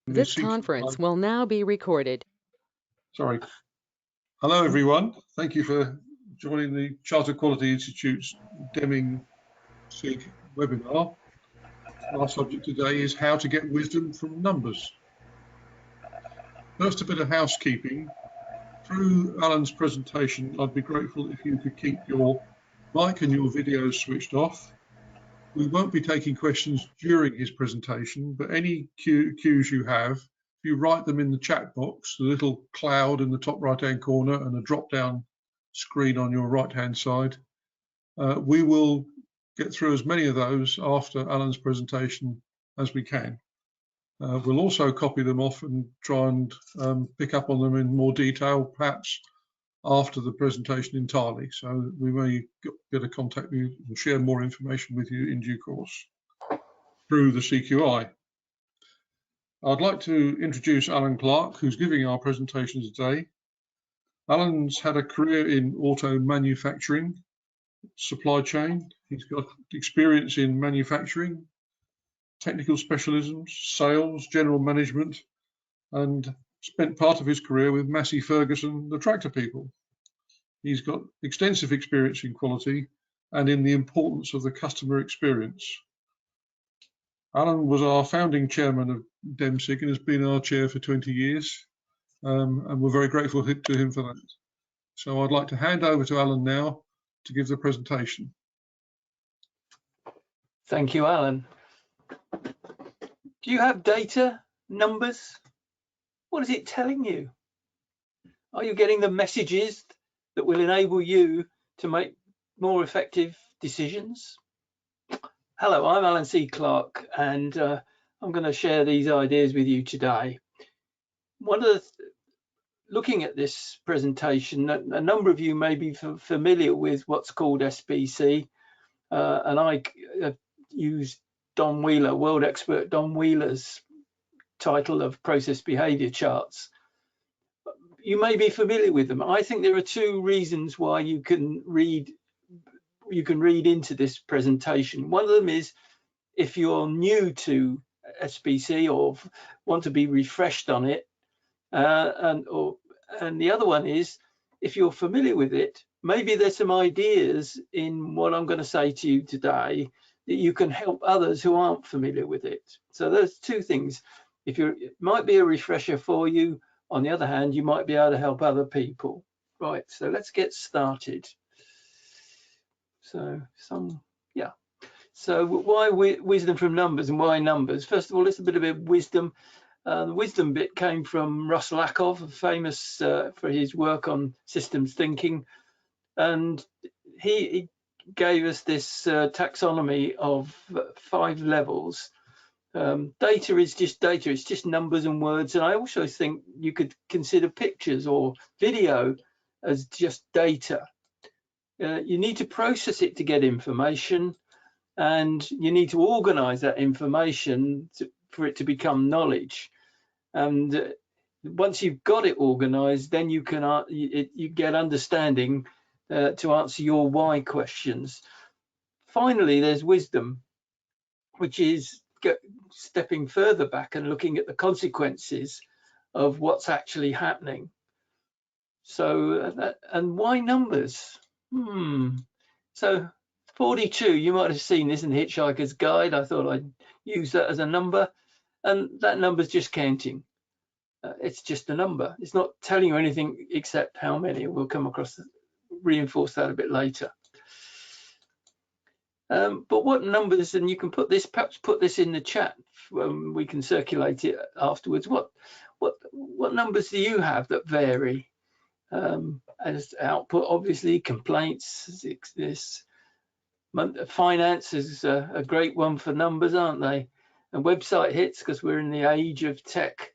This conference will now be recorded. Sorry. Hello, everyone. Thank you for joining the Chartered Quality Institute's Deming SIG webinar. Our subject today is how to get wisdom from numbers. First, a bit of housekeeping. Through Alan's presentation, I'd be grateful if you could keep your mic and your video switched off. We won't be taking questions during his presentation, but any cues you have, if you write them in the chat box, the little cloud in the top right-hand corner and a drop-down screen on your right-hand side, we will get through as many of those after Alan's presentation as we can. We'll also copy them off and try and pick up on them in more detail, perhaps after the presentation entirely. So we may get a contact you and share more information with you in due course through the CQI. I'd like to introduce Alan Clark, who's giving our presentation today. Alan's had a career in auto manufacturing, supply chain. He's got experience in manufacturing, technical specialisms, sales, general management, and spent part of his career with Massey Ferguson, the tractor people. He's got extensive experience in quality and in the importance of the customer experience. Alan was our founding chairman of DEMSIG and has been our chair for 20 years, and we're very grateful to him for that. So I'd like to hand over to Alan now to give the presentation. Thank you, Alan. Do you have data, numbers? What is it telling you? Are you getting the messages that will enable you to make more effective decisions? Hello, I'm Alan C. Clark, and I'm going to share these ideas with you today. Looking at this presentation, a number of you may be familiar with what's called SBC, and I use Don Wheeler, world expert Don Wheeler's title of process behavior charts. You may be familiar with them. I think there are two reasons why you can read into this presentation. One of them is if you're new to SBC or want to be refreshed on it, and the other one is if you're familiar with it, maybe there's some ideas in what I'm going to say to you today that you can help others who aren't familiar with it. So there's two things. It might be a refresher for you. On the other hand, you might be able to help other people. Right, so let's get started. So why wisdom from numbers and why numbers? First of all, it's a bit of wisdom. The wisdom bit came from Russell Ackoff, famous for his work on systems thinking. And he gave us this taxonomy of 5 levels. Data is just data, it's just numbers and words. And I also think you could consider pictures or video as just data. You need to process it to get information, and you need to organize that information for it to become knowledge. And once you've got it organized, then you can you get understanding to answer your why questions. Finally, there's wisdom, which is stepping further back and looking at the consequences of what's actually happening. So, and why numbers? So 42, you might have seen this in the Hitchhiker's Guide. I thought I'd use that as a number, and that number's just counting. It's just a number. It's not telling you anything except how many. We'll come across, reinforce that a bit later. But what numbers, and you can perhaps put this in the chat, we can circulate it afterwards. What numbers do you have that vary? As output, obviously, complaints, this finance is a great one for numbers, aren't they? And website hits, because we're in the age of tech.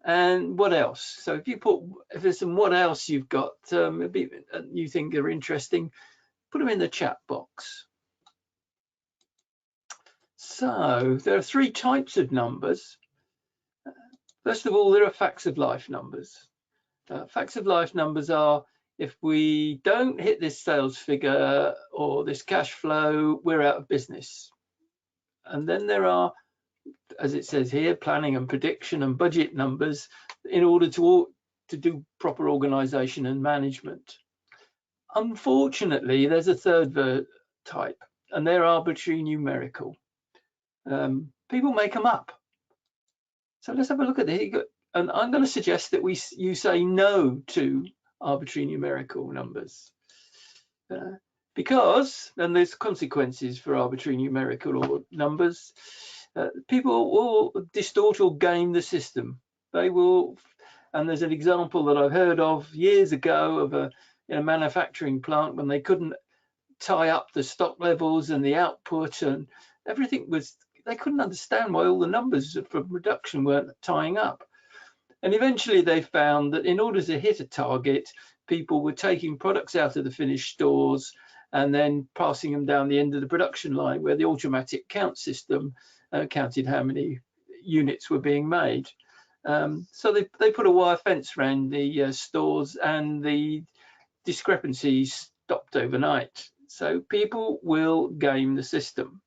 And what else? So if there's some what else you've got, you think are interesting, put them in the chat box. So there are 3 types of numbers. First of all, there are facts of life numbers. Facts of life numbers are if we don't hit this sales figure or this cash flow, we're out of business. And then there are as it says here, planning and prediction and budget numbers in order to do proper organisation and management. Unfortunately, there's a third type, and they're arbitrary numerical. People make them up. So let's have a look at this. And I'm going to suggest that you say no to arbitrary numerical numbers. Because, and there's consequences for arbitrary numerical or numbers, people will distort or game the system. They will, and there's an example that I've heard of years ago of in a manufacturing plant when they couldn't tie up the stock levels and the output, and everything was, they couldn't understand why all the numbers from production weren't tying up. And eventually they found that in order to hit a target, people were taking products out of the finished stores and then passing them down the end of the production line where the automatic count system counted how many units were being made. So they put a wire fence around the stores, and the discrepancies stopped overnight. So people will game the system,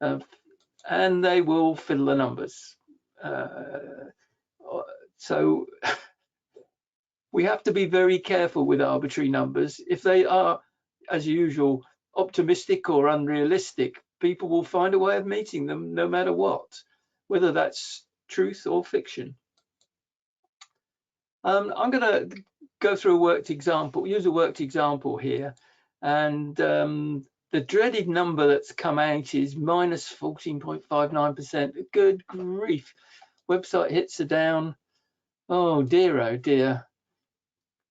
and they will fiddle the numbers. So we have to be very careful with arbitrary numbers. If they are, as usual, optimistic or unrealistic, people will find a way of meeting them no matter what, whether that's truth or fiction. I'm going to go through a worked example, use a worked example here, and the dreaded number that's come out is minus 14.59%. Good grief. Website hits are down. Oh dear,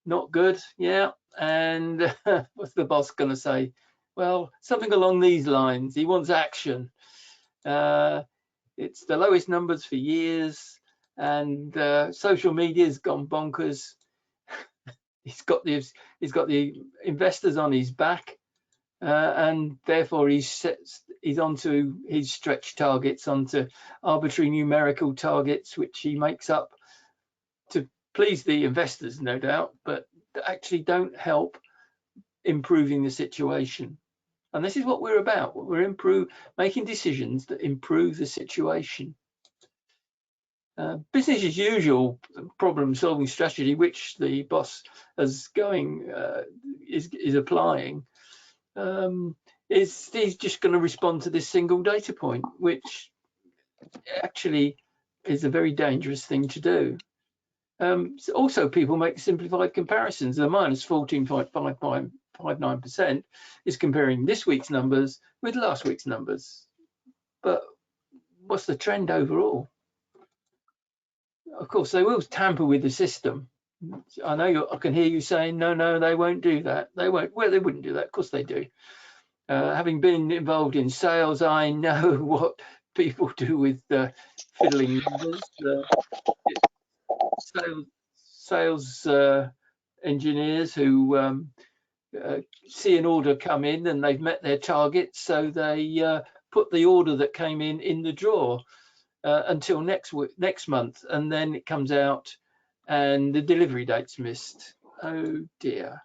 not good. Yeah. And what's the boss going to say? Well, something along these lines. He wants action. It's the lowest numbers for years, and social media's gone bonkers. He's got the investors on his back, and therefore he's onto his stretch targets, onto arbitrary numerical targets, which he makes up to please the investors, no doubt, but actually don't help improving the situation. And this is what we're about. We're making decisions that improve the situation. Business as usual problem-solving strategy, which the boss is applying, he's just going to respond to this single data point, which actually is a very dangerous thing to do. So also, people make simplified comparisons. The minus 14.59% is comparing this week's numbers with last week's numbers. But what's the trend overall? Of course, they will tamper with the system. I know I can hear you saying, no, they won't do that. They won't. Well, they wouldn't do that. Of course they do. Having been involved in sales, I know what people do with fiddling numbers. Sales engineers who see an order come in and they've met their targets, so they put the order that came in the drawer until next month, and then it comes out and the delivery date's missed. Oh dear.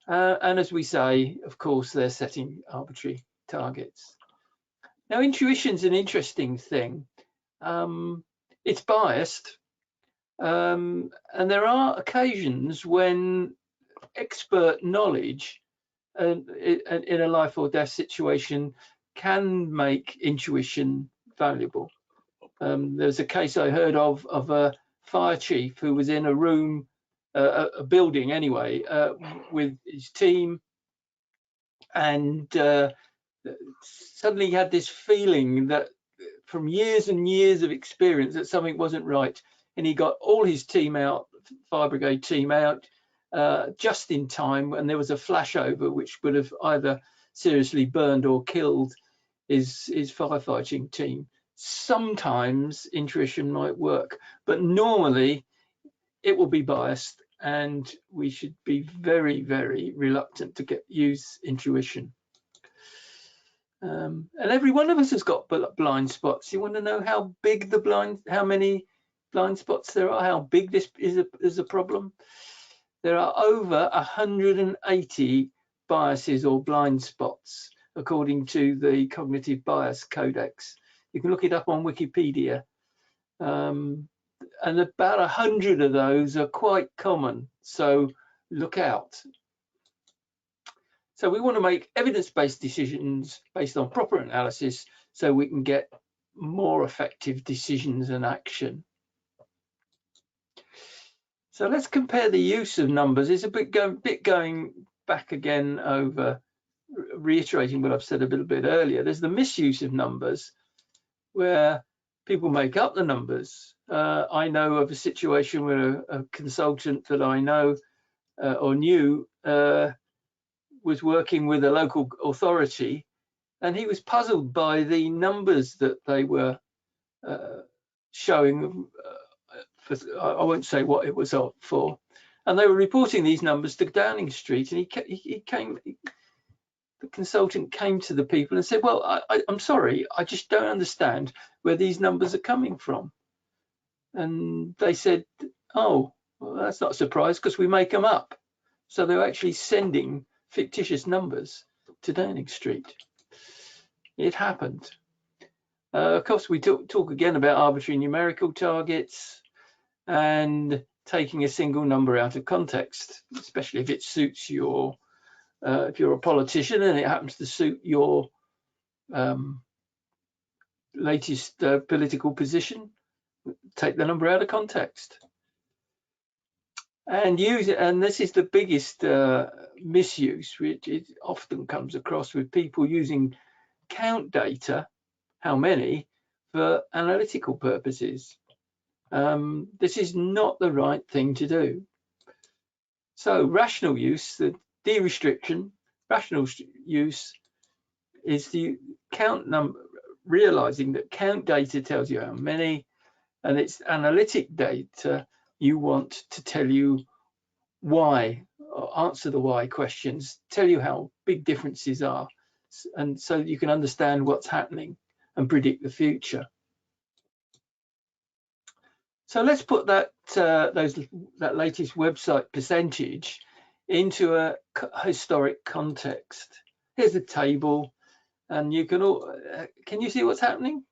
And as we say, of course, they're setting arbitrary targets. Now, intuition's an interesting thing. It's biased. And there are occasions when expert knowledge in a life or death situation can make intuition valuable. There's a case I heard of a fire chief who was in a room, a building anyway, with his team, and suddenly he had this feeling that from years and years of experience that something wasn't right. And he got all his team out, fire brigade team out, just in time, and there was a flashover which would have either seriously burned or killed his firefighting team. Sometimes intuition might work, but normally it will be biased, and we should be very, very reluctant to use intuition. And every one of us has got blind spots. You want to know how big how many blind spots there are, how big this is a problem? There are over 180 biases or blind spots, according to the Cognitive Bias Codex. You can look it up on Wikipedia. And about 100 of those are quite common, so look out. So we want to make evidence-based decisions based on proper analysis so we can get more effective decisions and action. So let's compare the use of numbers. It's a bit going back again over reiterating what I've said a little bit earlier. There's the misuse of numbers, where people make up the numbers. I know of a situation where a consultant that I know or knew was working with a local authority, and he was puzzled by the numbers that they were showing. I won't say what it was for, and they were reporting these numbers to Downing Street, and the consultant came to the people and said, well, I'm sorry, I just don't understand where these numbers are coming from. And they said, oh, well, that's not a surprise because we make them up. So they're actually sending fictitious numbers to Downing Street. It happened. Of course, we talk again about arbitrary numerical targets and taking a single number out of context, especially if it suits your, if you're a politician and it happens to suit your latest political position, take the number out of context. And use it, and this is the biggest misuse, which it often comes across with people using count data, how many, for analytical purposes. This is not the right thing to do. So rational use, the de-restriction, rational use is the count number, realizing that count data tells you how many, and it's analytic data you want to tell you why, or answer the why questions, tell you how big differences are, and so you can understand what's happening and predict the future. So let's put that that latest website percentage into a historic context. Here's the table, and you can you see what's happening?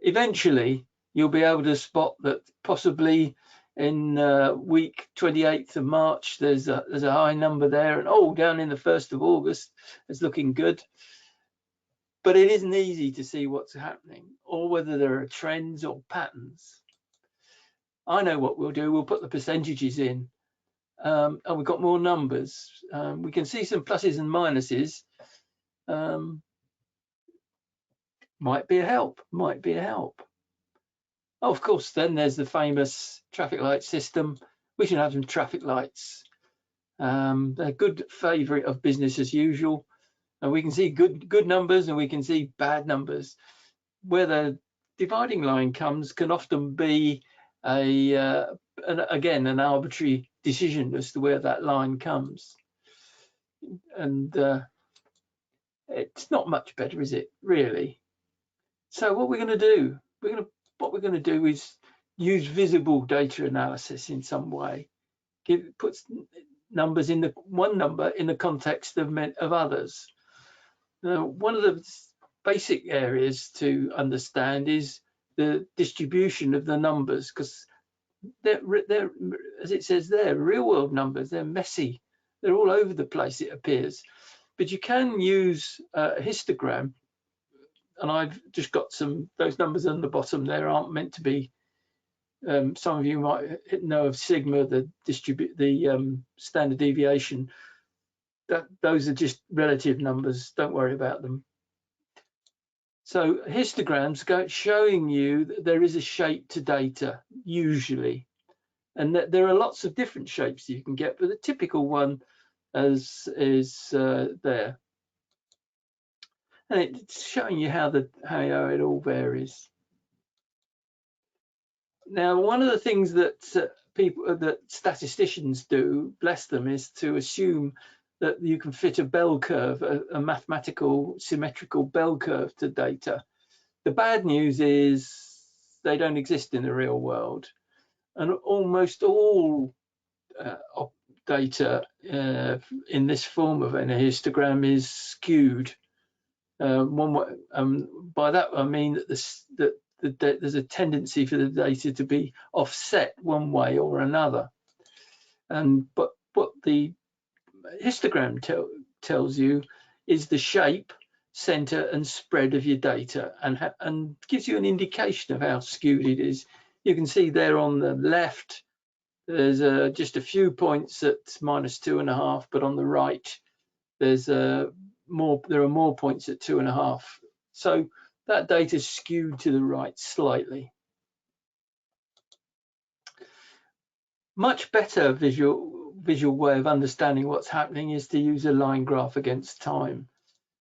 Eventually, you'll be able to spot that possibly in week 28th of March, there's a high number there, and down in the 1st of August, it's looking good. But it isn't easy to see what's happening or whether there are trends or patterns. I know what we'll do. We'll put the percentages in, and we've got more numbers. We can see some pluses and minuses. Might be a help. Might be a help. Oh, of course, then there's the famous traffic light system. We should have some traffic lights. They're a good favourite of business as usual. And we can see good numbers and we can see bad numbers. Where the dividing line comes can often be again an arbitrary decision as to where that line comes. And it's not much better, is it, really? So what we're going to do, what we're going to do is use visible data analysis in some way. Puts numbers in one number in the context of others. Now, one of the basic areas to understand is the distribution of the numbers, because they're, as it says there, real world numbers. They're messy. They're all over the place, it appears. But you can use a histogram. And I've just got those numbers on the bottom there aren't meant to be. Some of you might know of sigma, the standard deviation. Those are just relative numbers. Don't worry about them. So histograms showing you that there is a shape to data usually, and that there are lots of different shapes you can get, but the typical one is there. And it's showing you how it all varies. Now, one of the things that statisticians do, bless them, is to assume that you can fit a bell curve, a mathematical symmetrical bell curve to data. The bad news is they don't exist in the real world, and almost all data in this form of a histogram is skewed. By that I mean that there's a tendency for the data to be offset one way or another. But what the histogram tells you is the shape, center, and spread of your data, and gives you an indication of how skewed it is. You can see there on the left, there's just a few points at -2.5, but on the right, there's more. There are more points at 2.5. So that data is skewed to the right slightly. Much better visual way of understanding what's happening is to use a line graph against time.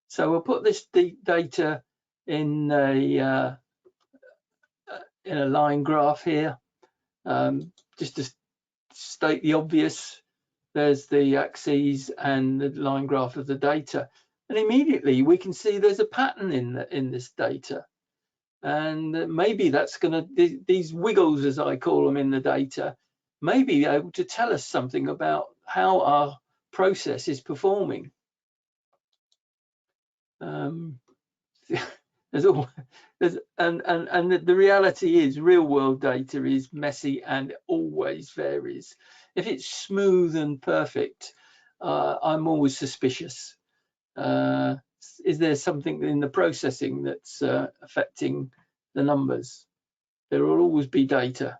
So we'll put this data in a line graph here, just to state the obvious. There's the axes and the line graph of the data, and immediately we can see there's a pattern in this data, and maybe that's going to, these wiggles, as I call them in the data, may be able to tell us something about how our process is performing. And the reality is, real world data is messy and always varies. If it's smooth and perfect, I'm always suspicious. Is there something in the processing that's affecting the numbers? There will always be data.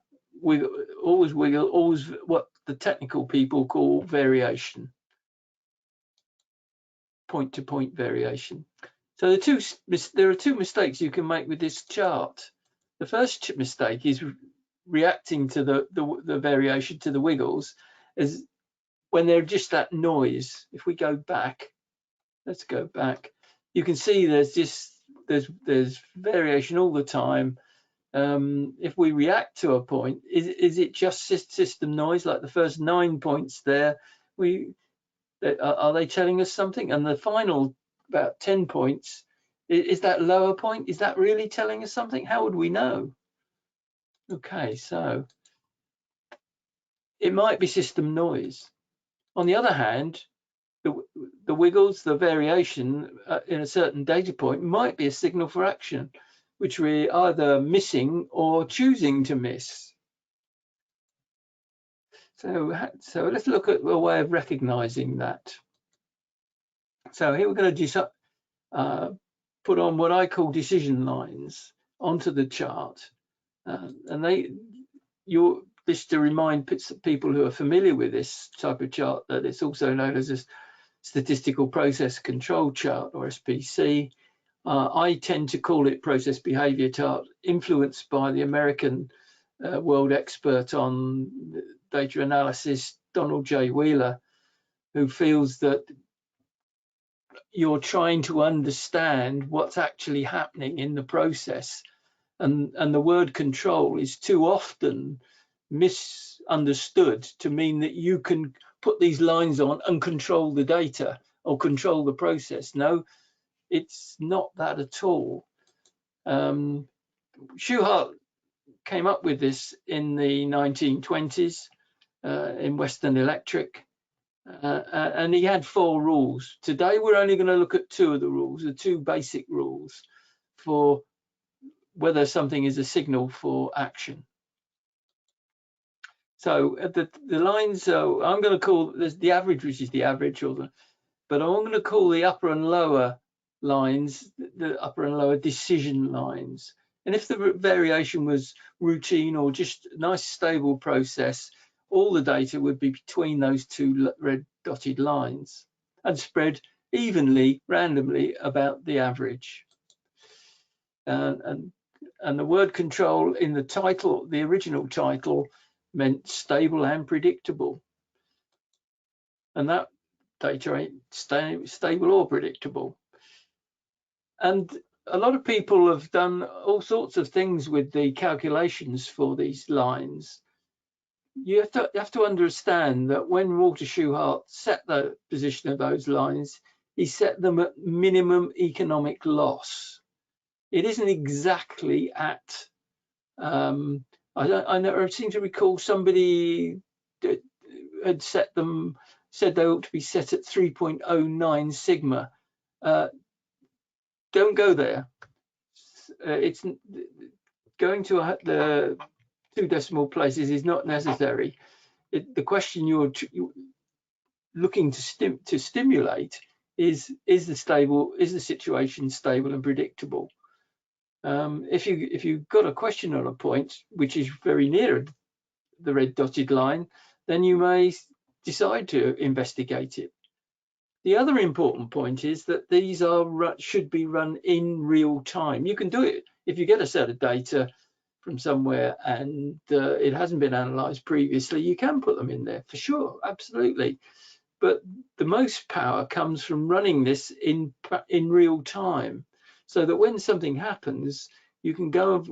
Always what the technical people call variation, point-to-point variation. So there are two mistakes you can make with this chart. The first mistake is reacting to the variation, to the wiggles, is when they're just that noise. If we go back, let's go back. You can see there's variation all the time. If we react to a point, is it just system noise? Like the first 9 points there, are they telling us something? And the final about 10 points, is that lower point? Is that really telling us something? How would we know? Okay, so it might be system noise. On the other hand, the wiggles, the variation in a certain data point might be a signal for action, which we're either missing or choosing to miss. So let's look at a way of recognizing that. So here we're going to just put on what I call decision lines onto the chart, and this to remind people who are familiar with this type of chart that it's also known as a statistical process control chart, or SPC. I tend to call it process behavior chart, influenced by the American world expert on data analysis, Donald J. Wheeler, who feels that you're trying to understand what's actually happening in the process, and the word control is too often misunderstood to mean that you can put these lines on and control the data or control the process. No, it's not that at all. Schuhart came up with this in the 1920s in Western Electric, and he had 4 rules. Today we're only going to look at 2 of the rules, the 2 basic rules for whether something is a signal for action. So the lines, I'm going to call this the average, which is the average, but I'm going to call the upper and lower lines the upper and lower decision lines. And if the variation was routine or just a nice stable process, all the data would be between those 2 red dotted lines and spread evenly, randomly about the average. And the word control in the title, the original title, meant stable and predictable. And that data ain't stable or predictable. And a lot of people have done all sorts of things with the calculations for these lines. You have to understand that when Walter Schuhart set the position of those lines, he set them at minimum economic loss. It isn't exactly at, I never seem to recall somebody had set them, said they ought to be set at 3.09 sigma. don't go there. It's going to the 2 decimal places is not necessary. The question you're looking to stimulate is the situation stable and predictable? If you've got a question on a point which is very near the red dotted line, then you may decide to investigate it. The other important point is that these should be run in real time. You can do it if you get a set of data from somewhere and it hasn't been analysed previously. You can put them in there for sure, absolutely. But the most power comes from running this in real time, so that when something happens, you can go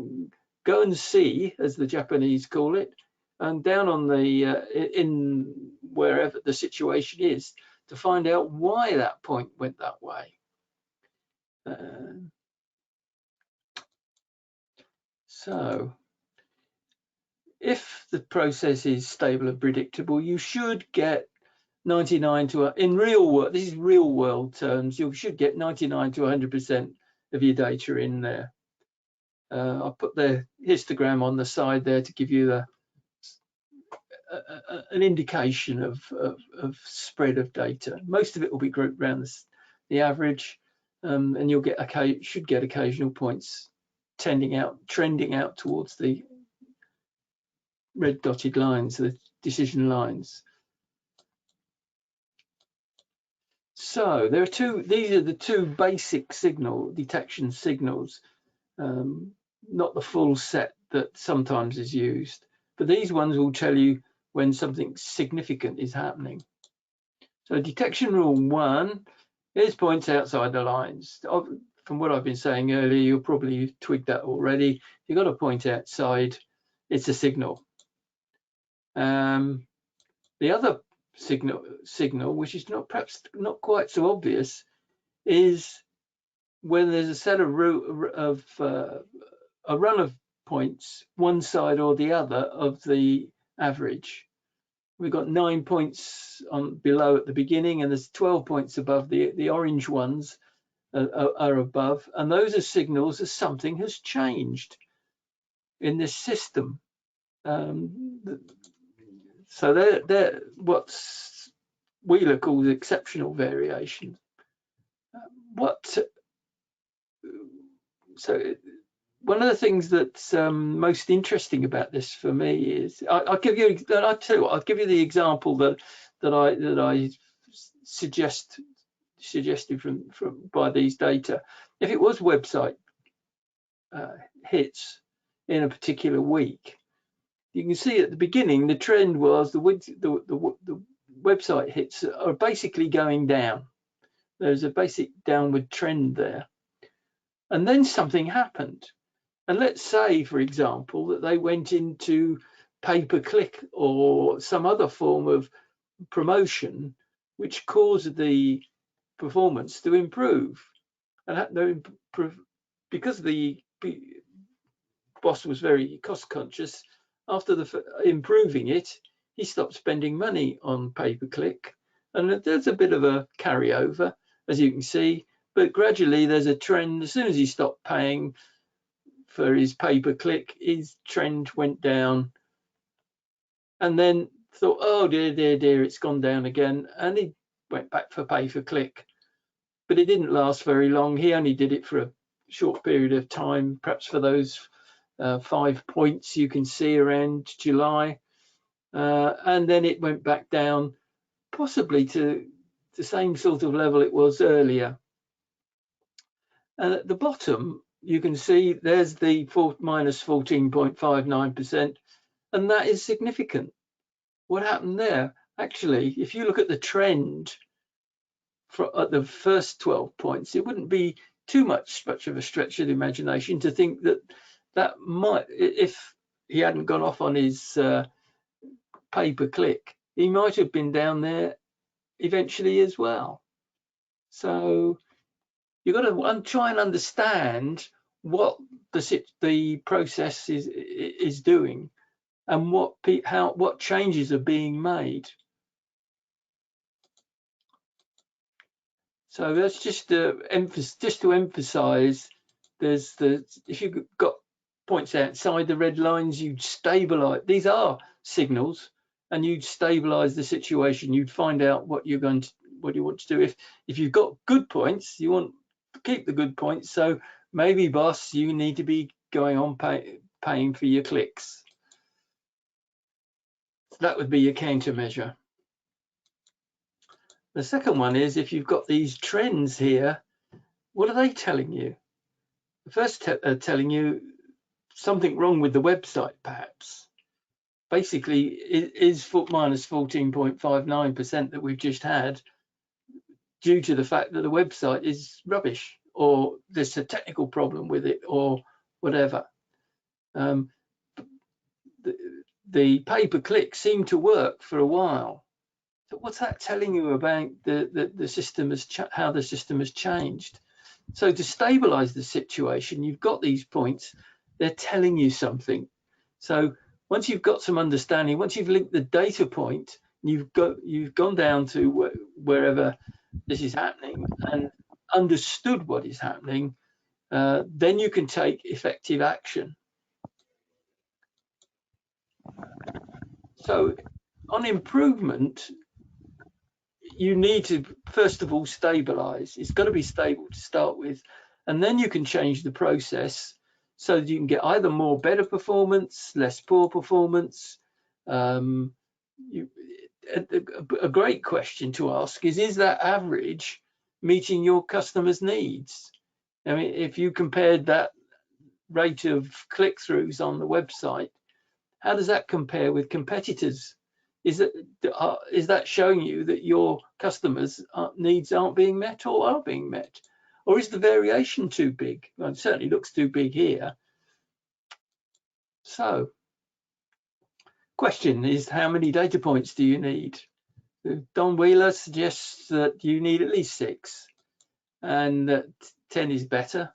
and see, as the Japanese call it, and down on the in wherever the situation is, to find out why that point went that way. So if the process is stable and predictable, you should get 99 to, in real world, this is real world terms, you should get 99 to 100% of your data in there. I'll put the histogram on the side there to give you an indication of spread of data. Most of it will be grouped around the average, and you'll should get occasional points trending out towards the red dotted lines, the decision lines. So there are these are the 2 basic signal detection signals, not the full set that sometimes is used, but these ones will tell you when something significant is happening. So detection rule 1 is points outside the lines. From what I've been saying earlier, you'll probably twig that already. You've got a point outside, it's a signal. The other signal, which is perhaps not quite so obvious, is when there's a set of a run of points, one side or the other of the average. We've got 9 points below at the beginning, and there's 12 points above. The orange ones are above, and those are signals that something has changed in this system. So they're what Wheeler calls exceptional variation. So one of the things that's most interesting about this for me is I'll tell you what, I'll give you the example that I suggested from by these data. If it was website hits in a particular week, you can see at the beginning the trend was the website hits are basically going down. There's a basic downward trend there, and then something happened. And let's say, for example, that they went into pay-per-click or some other form of promotion which caused the performance to improve. And because the boss was very cost conscious, after improving it, he stopped spending money on pay-per-click. And there's a bit of a carryover, as you can see, but gradually there's a trend. As soon as he stopped paying for his pay-per-click, his trend went down, and then thought, oh dear, it's gone down again, and he went back for pay-per-click. But it didn't last very long. He only did it for a short period of time, perhaps for those 5 points you can see around July, and then it went back down, possibly to the same sort of level it was earlier. And at the bottom, you can see there's the minus 14.59%, and that is significant. What happened there? Actually, if you look at the trend at the first 12 points, it wouldn't be too much of a stretch of the imagination to think that might, if he hadn't gone off on his pay-per-click, he might have been down there eventually as well. So you've got to try and understand what the process is doing and what changes are being made. So that's just to emphasize, if you've got points outside the red lines, you'd stabilize. These are signals, and you'd stabilize the situation. You'd find out what you want to do. If you've got good points, you want to keep the good points. So maybe, boss, you need to be going on paying for your clicks. So that would be your countermeasure. The second one is, if you've got these trends here, what are they telling you? The first telling you something wrong with the website, perhaps. Basically, is minus 14.59% that we've just had due to the fact that the website is rubbish, or there's a technical problem with it, or whatever. The pay-per-click seemed to work for a while. So what's that telling you about the system, how the system has changed? So to stabilize the situation, you've got these points, they're telling you something. So once you've got some understanding, once you've linked the data point, you've gone down to wherever this is happening and understood what is happening, then you can take effective action. So on improvement, you need to, first of all, stabilize. It's got to be stable to start with, and then you can change the process so that you can get either better performance, less poor performance. A great question to ask is that average meeting your customers' needs? I mean, if you compared that rate of click-throughs on the website, how does that compare with competitors? Is that showing you that your customers' needs aren't being met or are being met? Or is the variation too big? Well, it certainly looks too big here. So, question is, how many data points do you need? Don Wheeler suggests that you need at least 6, and that 10 is better.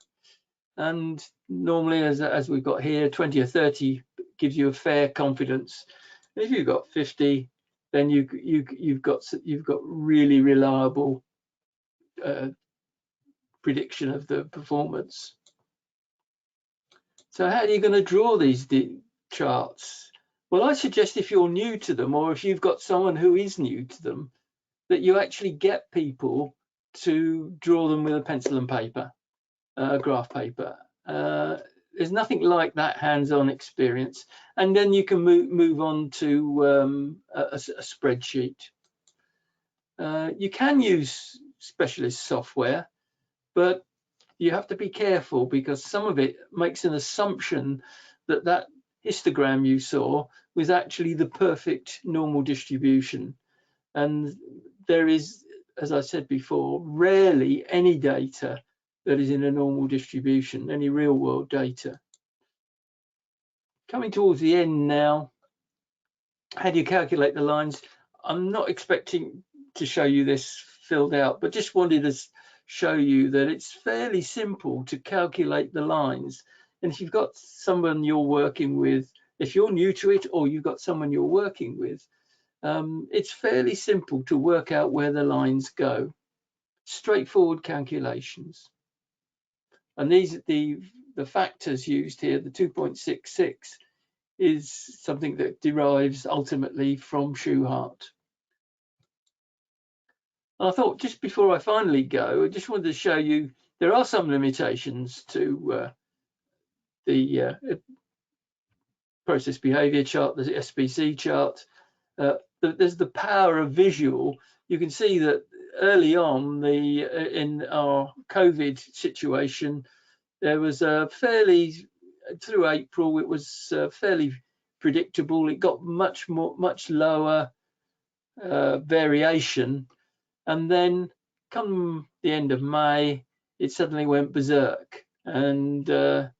And normally, as we've got here, 20 or 30 gives you a fair confidence. If you've got 50, then you've got really reliable prediction of the performance. So how are you going to draw these charts? Well, I suggest if you're new to them, or if you've got someone who is new to them, that you actually get people to draw them with a pencil and paper, graph paper. There's nothing like that hands-on experience, and then you can move on to a spreadsheet. You can use specialist software, but you have to be careful because some of it makes an assumption that that histogram you saw was actually the perfect normal distribution, and there is, as I said before, rarely any data that is in a normal distribution, any real world data. Coming towards the end now, how do you calculate the lines? I'm not expecting to show you this filled out, but just wanted to show you that it's fairly simple to calculate the lines. And if you've got someone you're working with, if you're new to it or you've got someone you're working with, it's fairly simple to work out where the lines go. Straightforward calculations. And these, the factors used here, the 2.66, is something that derives ultimately from Schuhart. And I thought, just before I finally go, I just wanted to show you there are some limitations to the process behavior chart, the SPC chart. There's the power of visual. You can see that early on, in our COVID situation, there was a through April, it was fairly predictable. It got much lower variation, and then come the end of May, it suddenly went berserk. And the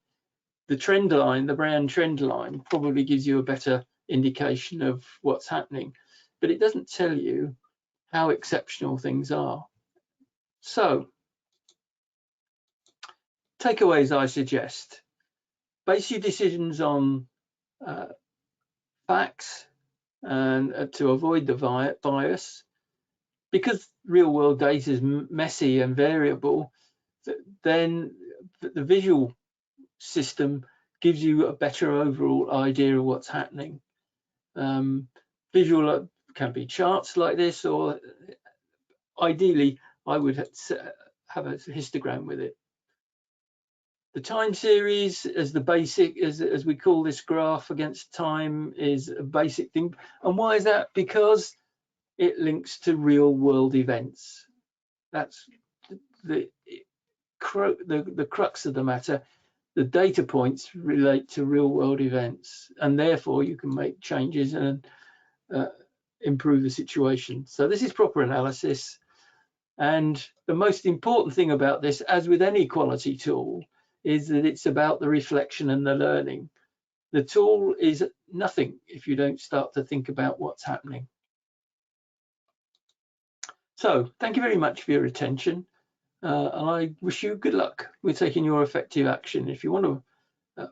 trend line, the brown trend line, probably gives you a better indication of what's happening, but it doesn't tell you how exceptional things are. So, takeaways I suggest: base your decisions on facts and to avoid the bias. because real world data is messy and variable, then the visual system gives you a better overall idea of what's happening. Visual can be charts like this, or ideally I would have a histogram with it. The time series as the basic, as we call this graph against time, is a basic thing. And why is that? Because it links to real world events. That's the crux of the matter. The data points relate to real world events, and therefore you can make changes and improve the situation. So this is proper analysis. And the most important thing about this, as with any quality tool, is that it's about the reflection and the learning. The tool is nothing if you don't start to think about what's happening. So thank you very much for your attention. And I wish you good luck with taking your effective action. If you want to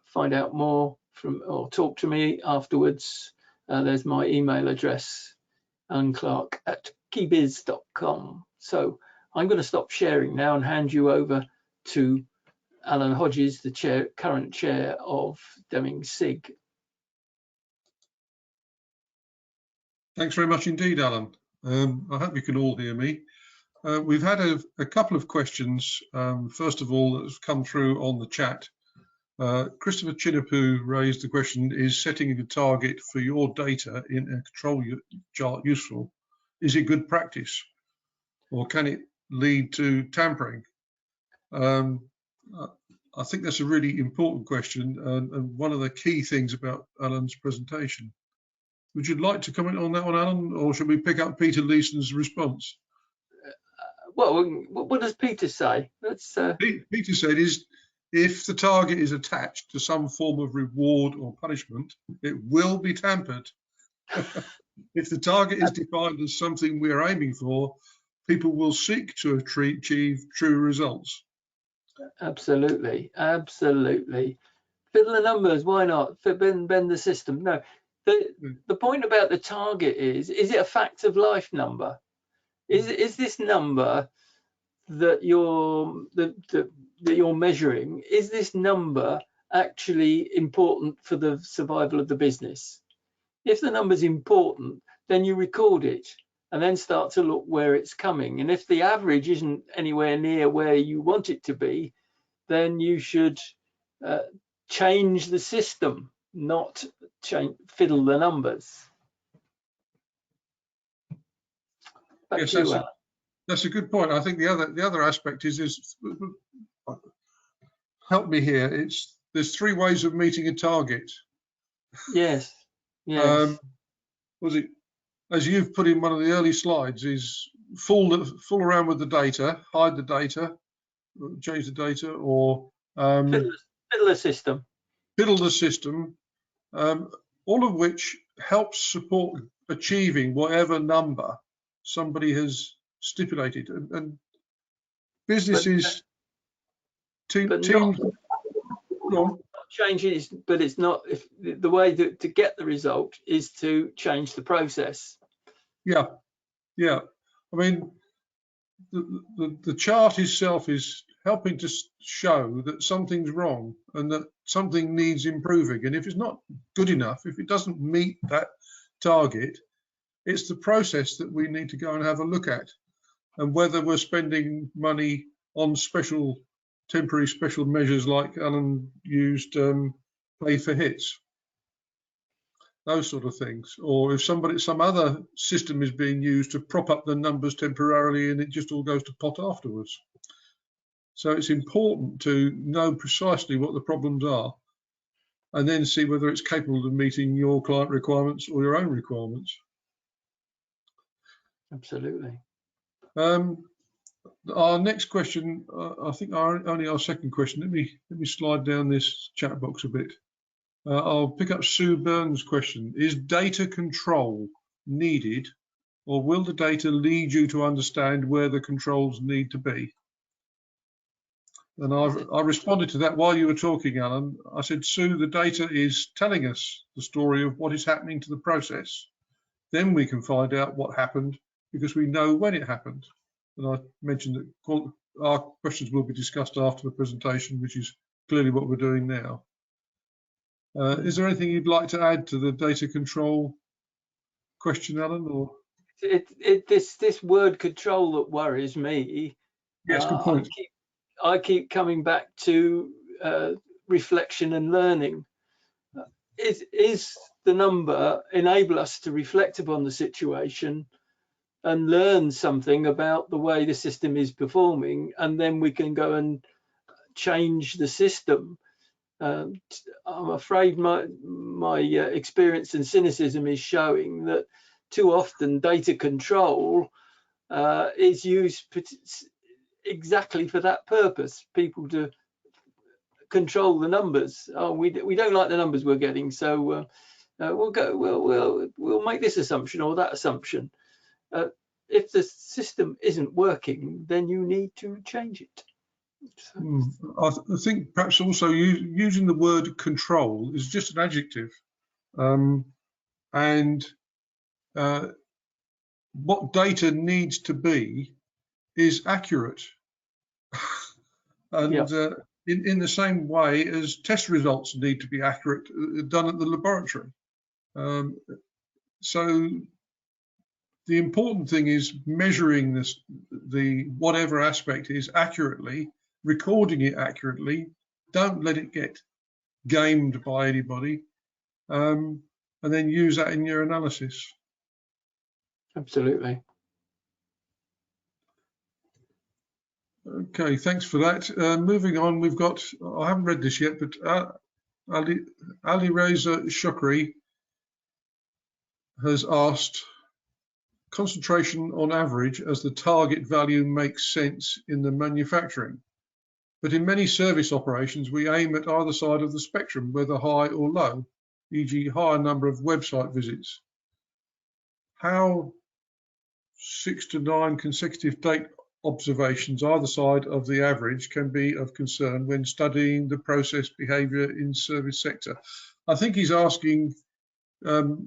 find out more from or talk to me afterwards, there's my email address, alan.clark@keybiz.com. So I'm going to stop sharing now and hand you over to Alan Hodges, the current chair of Deming SIG. Thanks very much indeed, Alan. I hope you can all hear me. We've had a couple of questions, first of all, that have come through on the chat. Christopher Chinapu raised the question, is setting a target for your data in a control chart useful? Is it good practice? Or can it lead to tampering? I think that's a really important question and one of the key things about Alan's presentation. Would you like to comment on that one, Alan, or should we pick up Peter Leeson's response? Well, what does Peter say? Peter said if the target is attached to some form of reward or punishment, it will be tampered. If the target is defined as something we are aiming for, people will seek to achieve true results. Absolutely, absolutely. Fiddle the numbers, why not? Bend the system. No, the point about the target is it a fact of life number? Is this number that you're measuring, is this number actually important for the survival of the business? If the number's important, then you record it and then start to look where it's coming. And if the average isn't anywhere near where you want it to be, then you should change the system, not fiddle the numbers. Back yes, to you, Alan. That's a good point. I think the other aspect is help me here. There's three ways of meeting a target. Yes. Yes. Was it, as you've put in one of the early slides, is fool around with the data, hide the data, change the data, or fiddle the system. Fiddle the system, all of which helps support achieving whatever number somebody has stipulated, and businesses, teams. Changing, but it's not. If the way to get the result is to change the process. Yeah. I mean, the chart itself is helping to show that something's wrong and that something needs improving. And if it's not good enough, if it doesn't meet that target, it's the process that we need to go and have a look at, and whether we're spending money on temporary special measures like Alan used, pay for hits, those sort of things, or if some other system is being used to prop up the numbers temporarily and it just all goes to pot afterwards. So it's important to know precisely what the problems are and then see whether it's capable of meeting your client requirements or your own requirements. Absolutely. Our next question, I think only our second question. Let me slide down this chat box a bit. I'll pick up Sue Burns' question. Is data control needed, or will the data lead you to understand where the controls need to be? And I responded to that while you were talking, Alan. I said, Sue, the data is telling us the story of what is happening to the process. Then we can find out what happened because we know when it happened. And I mentioned that our questions will be discussed after the presentation, which is clearly what we're doing now. Is there anything you'd like to add to the data control question, Alan? Or This word control that worries me. yes, good point. I keep coming back to reflection and learning. Is the number enable us to reflect upon the situation and learn something about the way the system is performing, and then we can go and change the system? I'm afraid my experience and cynicism is showing that too often data control is used exactly for that purpose. People to control the numbers. Oh, we don't like the numbers we're getting, so we'll make this assumption or that assumption. If the system isn't working, then you need to change it. I think perhaps also using the word control is just an adjective, and what data needs to be is accurate. And yeah. In the same way as test results need to be accurate, done at the laboratory. So the important thing is measuring the whatever aspect is accurately, recording it accurately. Don't let it get gamed by anybody, and then use that in your analysis. Absolutely. Okay, thanks for that. Moving on, we've got, I haven't read this yet, but Ali Reza Shukri has asked, concentration on average as the target value makes sense in the manufacturing, but in many service operations we aim at either side of the spectrum, whether high or low, e.g. higher number of website visits. How 6 to 9 consecutive date observations either side of the average can be of concern when studying the process behaviour in service sector? I think he's asking the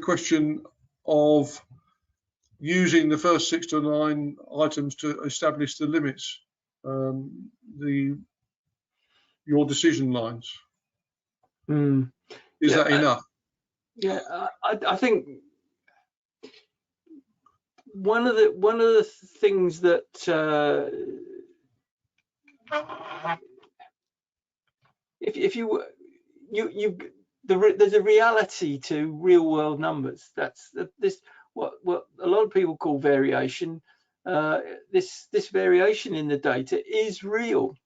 question of using the first 6 to 9 items to establish the limits, your decision lines. Is that enough? I think one of the things that there's a reality to real world numbers. That's what a lot of people call variation. This variation in the data is real.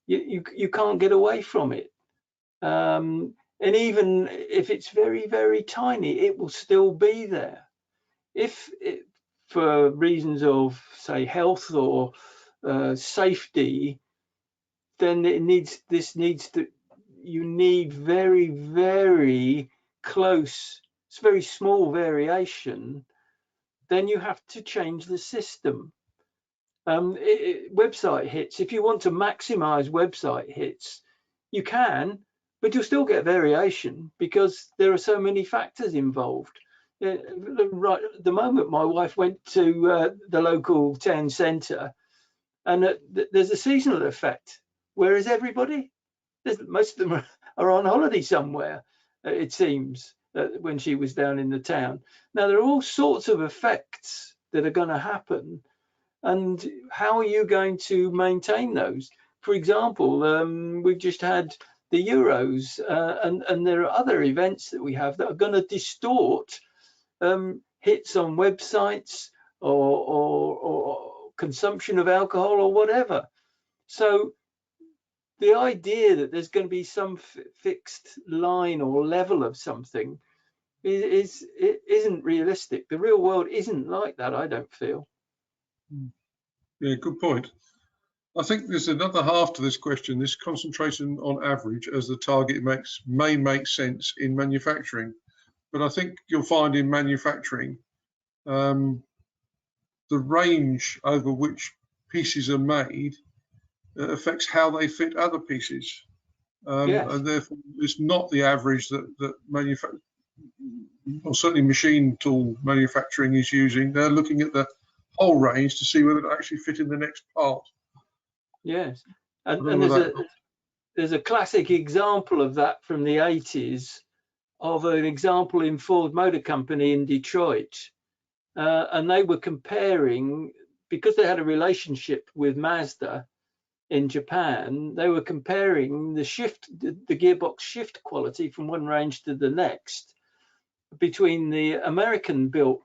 You can't get away from it. And even if it's very, very tiny, it will still be there. If for reasons of, say, health or safety, then you need very, very close, it's very small variation, then you have to change the system. Website hits, if you want to maximize website hits, you can, but you'll still get variation because there are so many factors involved. Right at the moment, my wife went to the local town centre, and there's a seasonal effect, whereas most of them are on holiday somewhere, it seems, when she was down in the town. Now, there are all sorts of effects that are going to happen, and how are you going to maintain those? For example, we've just had the Euros, and there are other events that we have that are going to distort hits on websites or consumption of alcohol or whatever. So the idea that there's going to be some fixed line or level of something isn't realistic. The real world isn't like that, I don't feel. Yeah, good point. I think there's another half to this question, this concentration on average as the target may make sense in manufacturing. But I think you'll find in manufacturing, the range over which pieces are made affects how they fit other pieces. Yes. And therefore, it's not the average that or certainly machine tool manufacturing is using. They're looking at the whole range to see whether it actually fit in the next part. Yes, and there's a classic example of that from the 80s of an example in Ford Motor Company in Detroit, and they were comparing, because they had a relationship with Mazda in Japan, they were comparing the gearbox shift quality from one range to the next between the American built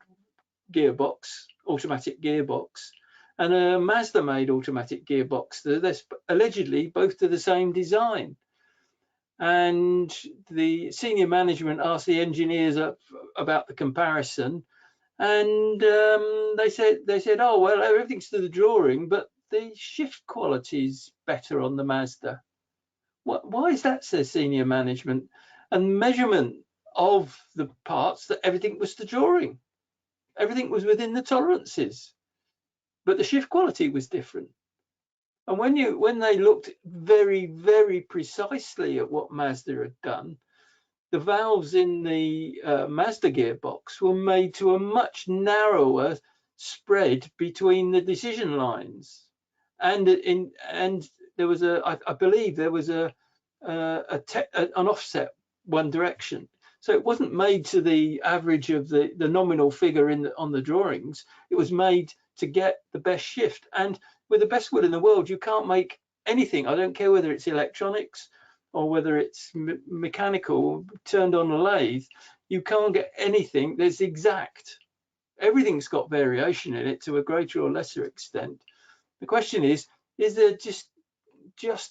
gearbox, automatic gearbox, and a Mazda made automatic gearbox. They're allegedly both to the same design. And the senior management asked the engineers about the comparison, and they said, oh well, everything's to the drawing, but the shift quality is better on the Mazda. Why is that, says senior management? And measurement of the parts, that everything was to drawing, everything was within the tolerances, but the shift quality was different. And when they looked very, very precisely at what Mazda had done, the valves in the Mazda gearbox were made to a much narrower spread between the decision lines, and there was I believe there was an offset one direction. So it wasn't made to the average of the nominal figure on the drawings. It was made to get the best shift. And with the best will in the world, you can't make anything. I don't care whether it's electronics or whether it's mechanical, turned on a lathe. You can't get anything that's exact. Everything's got variation in it to a greater or lesser extent. The question is there just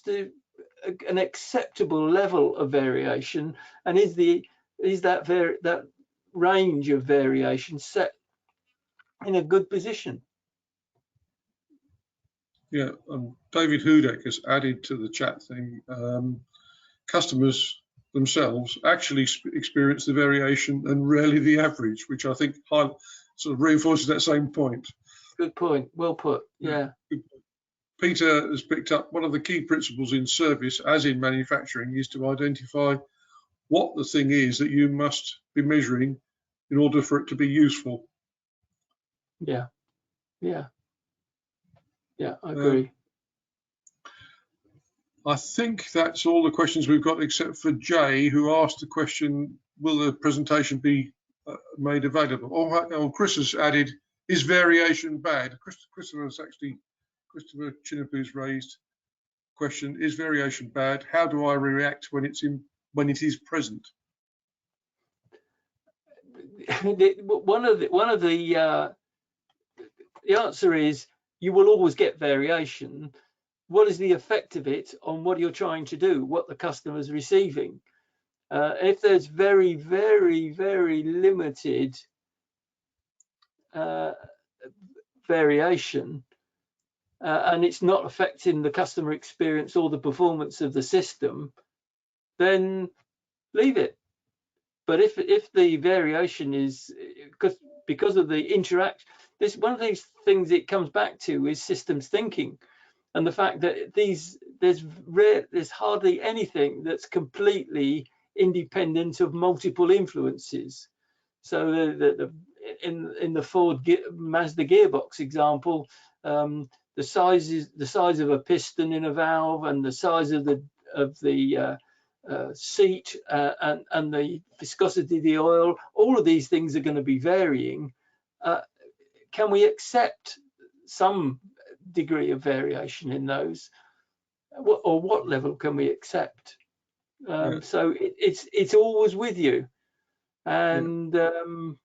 an acceptable level of variation, and is that range of variation set in a good position? Yeah, David Hudek has added to the chat thing. Customers themselves actually experience the variation and rarely the average, which I think sort of reinforces that same point. Good point. Well put. Yeah. Peter has picked up one of the key principles in service, as in manufacturing, is to identify what the thing is that you must be measuring in order for it to be useful. Yeah. Yeah. Yeah, I agree. I think that's all the questions we've got, except for Jay, who asked the question, will the presentation be made available? Oh, Chris has added, is variation bad? Christopher Chinapu's raised question, is variation bad? How do I react when it is present? The answer is you will always get variation. What is the effect of it on what you're trying to do, what the customer is receiving? If there's very, very, very limited variation, and it's not affecting the customer experience or the performance of the system, then leave it. But if the variation is because of the interaction, this one of these things it comes back to is systems thinking, and the fact that there's hardly anything that's completely independent of multiple influences. So in the Ford Mazda gearbox example, the size of a piston in a valve and the size of the seat and the viscosity of the oil, all of these things are going to be varying. Can we accept some degree of variation in those, or what level can we accept? So it's always with you, and although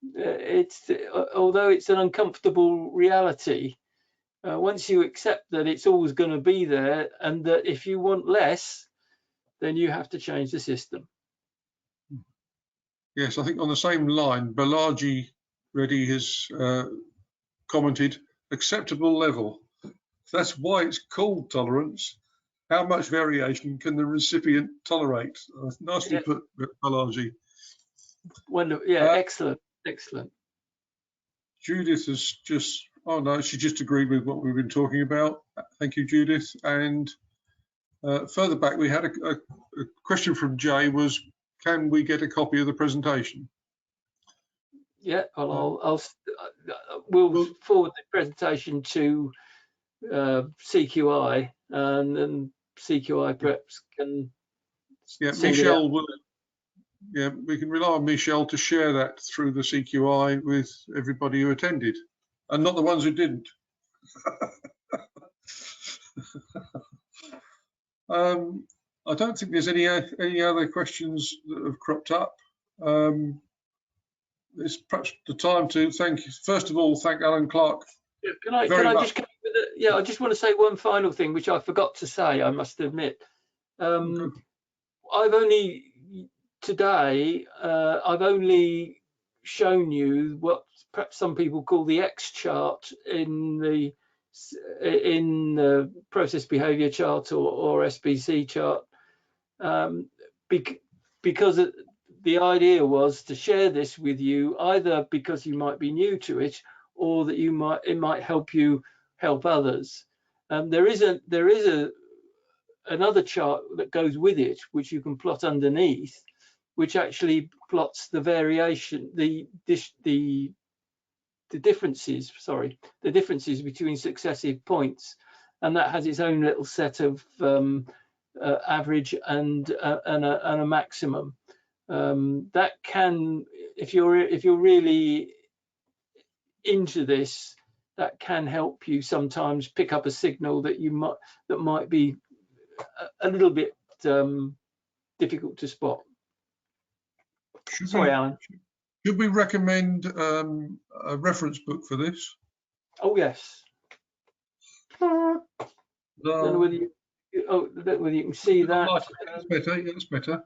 it's an uncomfortable reality, once you accept that it's always going to be there, and that if you want less, then you have to change the system. Yes, I think on the same line, Balaji Reddy has commented, acceptable level. That's why it's called tolerance. How much variation can the recipient tolerate? Nicely put, Balaji. Wonderful. Yeah, excellent. Judith has she just agreed with what we've been talking about. Thank you, Judith. And further back, we had a question from Jay was, can we get a copy of the presentation? Yeah, we'll forward the presentation to CQI, and then CQI perhaps can send Michelle it out. will. Yeah, we can rely on Michelle to share that through the CQI with everybody who attended, and not the ones who didn't. I don't think there's any other questions that have cropped up. It's perhaps the time to first of all, thank Alan Clark. Yeah, can I just come with it? Yeah, I just want to say one final thing, which I forgot to say, I must admit. I've only shown you what perhaps some people call the X chart in the process behavior chart or SBC chart, because the idea was to share this with you, either because you might be new to it, or that it might help you help others. There is another chart that goes with it, which you can plot underneath, which actually plots the variation, the differences between successive points, and that has its own little set of average and a maximum. That can, if you're really into this, that can help you sometimes pick up a signal that might be a little bit difficult to spot. Sorry, Alan. Should we recommend a reference book for this? Oh yes. I don't know whether you can see that. That's better. Yeah, that's better.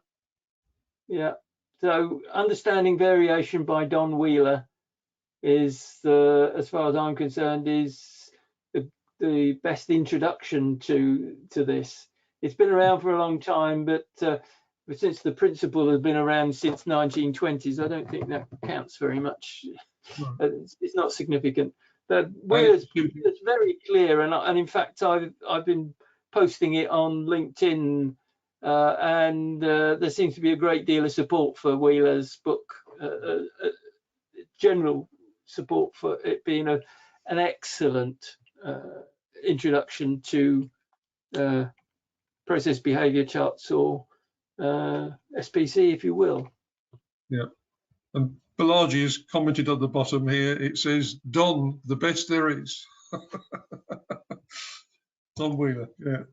Yeah. So, Understanding Variation by Don Wheeler is, as far as I'm concerned, is the best introduction to this. It's been around for a long time, but since the principle has been around since 1920s, I don't think that counts very much. It's not significant. But Wheeler's it's very clear, and in fact, I've been posting it on LinkedIn, and there seems to be a great deal of support for Wheeler's book, general support for it being an excellent introduction to process behavior charts, or SPC, if you will. Yeah. And Balaji has commented at the bottom here, it says, Don, the best there is. Don Wheeler, yeah.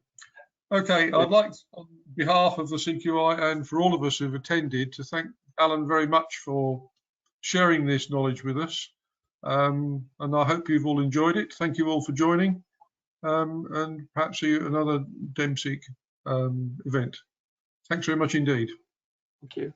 Okay, I'd like, on behalf of the CQI and for all of us who've attended, to thank Alan very much for sharing this knowledge with us. And I hope you've all enjoyed it. Thank you all for joining, and perhaps see you at another DEMSEEK event. Thanks very much indeed. Thank you.